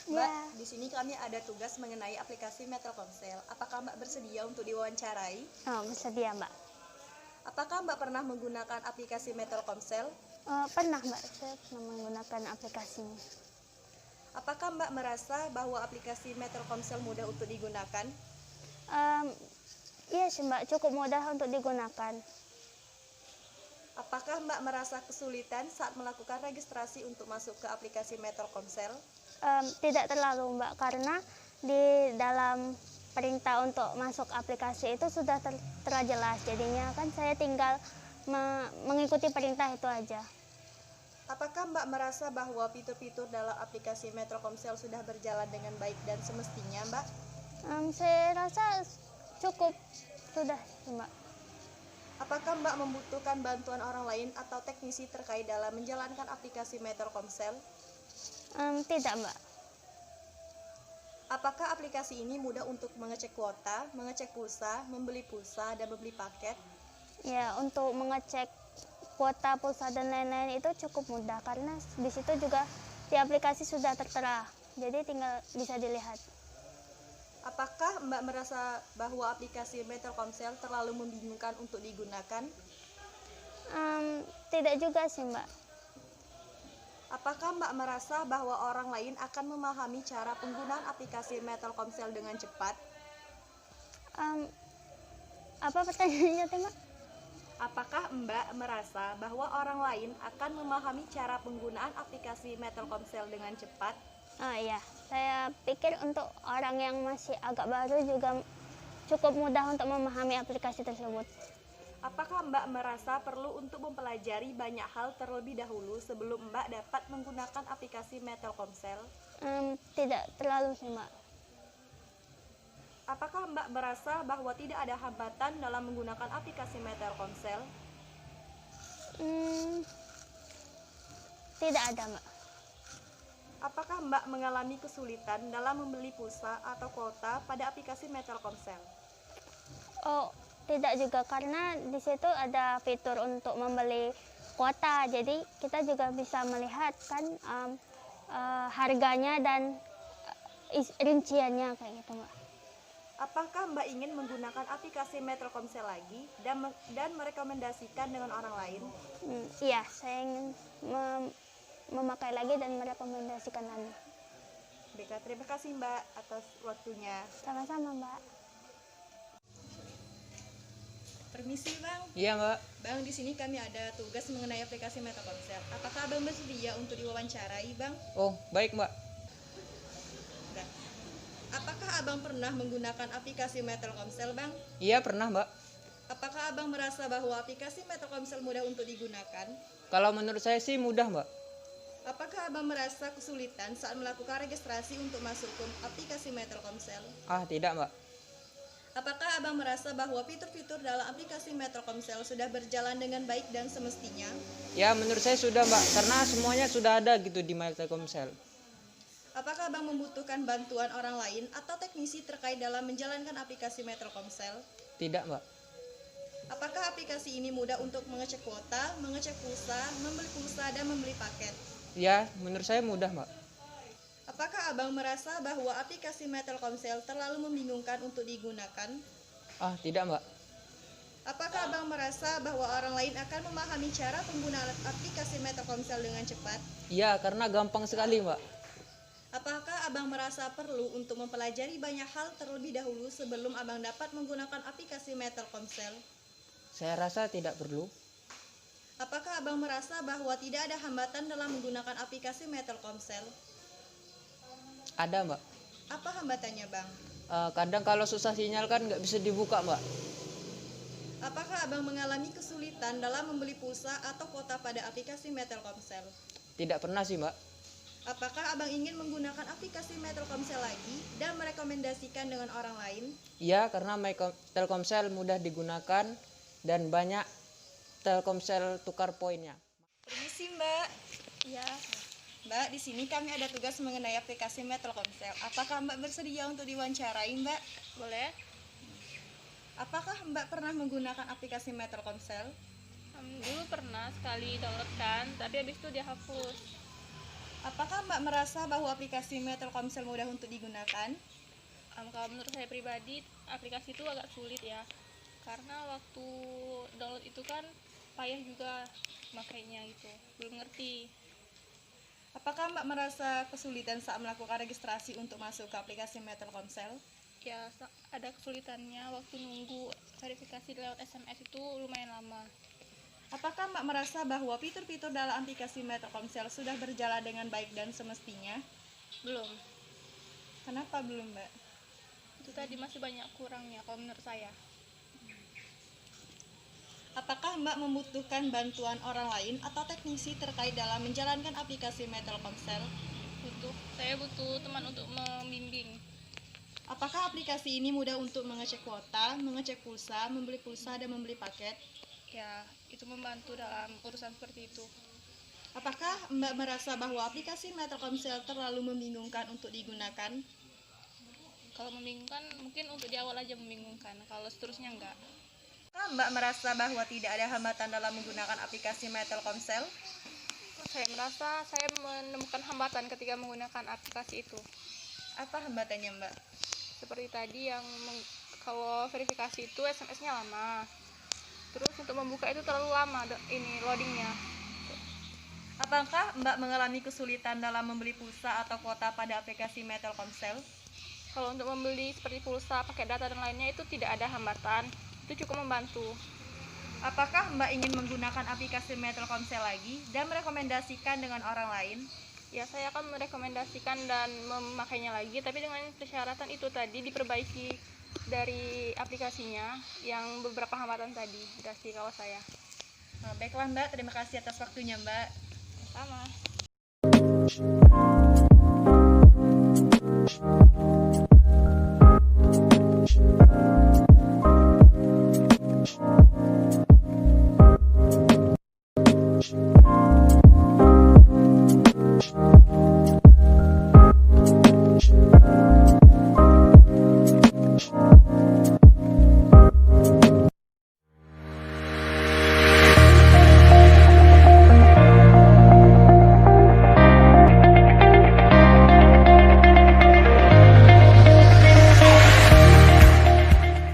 Mbak, Ya, di sini kami ada tugas mengenai aplikasi Telkomsel. Apakah Mbak bersedia untuk diwawancarai? oh, bersedia Mbak. Apakah Mbak pernah menggunakan aplikasi Telkomsel? Pernah Mbak, saya pernah menggunakan aplikasinya. Apakah Mbak merasa bahwa aplikasi Telkomsel mudah untuk digunakan? Em, iya sih Mbak, cukup mudah untuk digunakan. Apakah Mbak merasa kesulitan saat melakukan registrasi untuk masuk ke aplikasi Telkomsel? Tidak terlalu Mbak, karena di dalam perintah untuk masuk aplikasi itu sudah tertera jelas. Jadinya kan saya tinggal mengikuti perintah itu aja. Apakah Mbak merasa bahwa fitur-fitur dalam aplikasi Telkomsel sudah berjalan dengan baik dan semestinya, Mbak? Saya rasa cukup sudah sih, Mbak. Apakah Mbak membutuhkan bantuan orang lain atau teknisi terkait dalam menjalankan aplikasi Telkomsel? Tidak Mbak. Apakah aplikasi ini mudah untuk mengecek kuota, mengecek pulsa, membeli pulsa, dan membeli paket? Ya, untuk mengecek kuota, pulsa dan lain-lain itu cukup mudah karena di situ juga di aplikasi sudah tertera. Jadi tinggal bisa dilihat. Apakah Mbak merasa bahwa aplikasi Telkomsel terlalu membingungkan untuk digunakan? Tidak juga sih Mbak. Apakah Mbak merasa bahwa orang lain akan memahami cara penggunaan aplikasi Telkomsel dengan cepat? Apa pertanyaannya tuh Mbak? Apakah Mbak merasa bahwa orang lain akan memahami cara penggunaan aplikasi Telkomsel dengan cepat? Oh iya, saya pikir untuk orang yang masih agak baru juga cukup mudah untuk memahami aplikasi tersebut. Apakah Mbak merasa perlu untuk mempelajari banyak hal terlebih dahulu sebelum Mbak dapat menggunakan aplikasi Telkomsel? Tidak terlalu sih Mbak. Apakah Mbak merasa bahwa tidak ada hambatan dalam menggunakan aplikasi Telkomsel? Tidak ada Mbak. Apakah Mbak mengalami kesulitan dalam membeli pulsa atau kuota pada aplikasi Telkomsel? Oh, tidak juga karena di situ ada fitur untuk membeli kuota. Jadi kita juga bisa melihat kan harganya dan rinciannya kayak gitu Mbak. Apakah Mbak ingin menggunakan aplikasi Telkomsel lagi dan merekomendasikan dengan orang lain? Iya, saya ingin memakai lagi dan merekomendasikan lagi. Baiklah, terima kasih Mbak atas waktunya. Sama-sama Mbak. Permisi Bang. Iya Mbak. Bang, di sini kami ada tugas mengenai aplikasi Telkomsel. Apakah Abang bersedia untuk diwawancarai, Bang? Oh baik Mbak. Nah, apakah Abang pernah menggunakan aplikasi Telkomsel, Bang? Iya pernah Mbak. Apakah Abang merasa bahwa aplikasi Telkomsel mudah untuk digunakan? Kalau menurut saya sih mudah Mbak. Apakah Abang merasa kesulitan saat melakukan registrasi untuk masuk ke aplikasi Telkomsel? Tidak Mbak. Apakah Abang merasa bahwa fitur-fitur dalam aplikasi Telkomsel sudah berjalan dengan baik dan semestinya? Ya menurut saya sudah Mbak, karena semuanya sudah ada gitu di Telkomsel. Apakah Abang membutuhkan bantuan orang lain atau teknisi terkait dalam menjalankan aplikasi Telkomsel? Tidak Mbak. Apakah aplikasi ini mudah untuk mengecek kuota, mengecek pulsa, membeli pulsa, dan membeli paket? Ya menurut saya mudah Mbak. Apakah Abang merasa bahwa aplikasi Telkomsel terlalu membingungkan untuk digunakan? Tidak Mbak. Apakah Abang merasa bahwa orang lain akan memahami cara penggunaan aplikasi Telkomsel dengan cepat? Iya karena gampang sekali Mbak. Apakah Abang merasa perlu untuk mempelajari banyak hal terlebih dahulu sebelum Abang dapat menggunakan aplikasi Telkomsel? Saya rasa tidak perlu. Apakah Abang merasa bahwa tidak ada hambatan dalam menggunakan aplikasi Telkomsel? Ada Mbak. Apa hambatannya, Bang? Kadang kalau susah sinyal kan nggak bisa dibuka Mbak. Apakah Abang mengalami kesulitan dalam membeli pulsa atau kuota pada aplikasi Telkomsel? Tidak pernah sih Mbak. Apakah Abang ingin menggunakan aplikasi Telkomsel lagi dan merekomendasikan dengan orang lain? Iya karena Telkomsel mudah digunakan dan banyak Telkomsel tukar poinnya. Permisi, Mbak. Ya. Mbak, di sini kami ada tugas mengenai aplikasi Telkomsel. Apakah Mbak bersedia untuk diwawancarai, Mbak? Boleh? Apakah Mbak pernah menggunakan aplikasi Telkomsel? Dulu pernah sekali download kan, tapi habis itu dia hapus. Apakah Mbak merasa bahwa aplikasi Telkomsel mudah untuk digunakan? Kalau menurut saya pribadi, aplikasi itu agak sulit ya, karena waktu download itu kan payah juga makainya gitu, belum ngerti. Apakah Mbak merasa kesulitan saat melakukan registrasi untuk masuk ke aplikasi Telkomsel? Ya, ada kesulitannya waktu nunggu verifikasi lewat SMS itu lumayan lama. Apakah Mbak merasa bahwa fitur-fitur dalam aplikasi Telkomsel sudah berjalan dengan baik dan semestinya? Belum, Kenapa belum, Mbak? itu tadi masih banyak kurangnya kalau menurut saya. Apakah Mbak membutuhkan bantuan orang lain atau teknisi terkait dalam menjalankan aplikasi Telkomsel? Saya butuh teman untuk membimbing. Apakah aplikasi ini mudah untuk mengecek kuota, mengecek pulsa, membeli pulsa, dan membeli paket? Ya, itu membantu dalam urusan seperti itu. Apakah Mbak merasa bahwa aplikasi Telkomsel terlalu membingungkan untuk digunakan? Kalau membingungkan, mungkin untuk di awal aja membingungkan, kalau seterusnya enggak. Apakah Mbak merasa bahwa tidak ada hambatan dalam menggunakan aplikasi Telkomsel? Saya merasa saya menemukan hambatan ketika menggunakan aplikasi itu. Apa hambatannya, Mbak? Seperti tadi yang kalau verifikasi itu SMS-nya lama. Terus untuk membuka itu terlalu lama ini loadingnya. Apakah Mbak mengalami kesulitan dalam membeli pulsa atau kuota pada aplikasi Telkomsel? Kalau untuk membeli seperti pulsa, pakai data dan lainnya itu tidak ada hambatan. Itu cukup membantu. Apakah Mbak ingin menggunakan aplikasi Telkomsel lagi dan merekomendasikan dengan orang lain? Ya, saya akan merekomendasikan dan memakainya lagi, tapi dengan persyaratan itu tadi diperbaiki dari aplikasinya yang beberapa hambatan tadi. Udah sih kalau saya. Baiklah Mbak, terima kasih atas waktunya Mbak. Sama.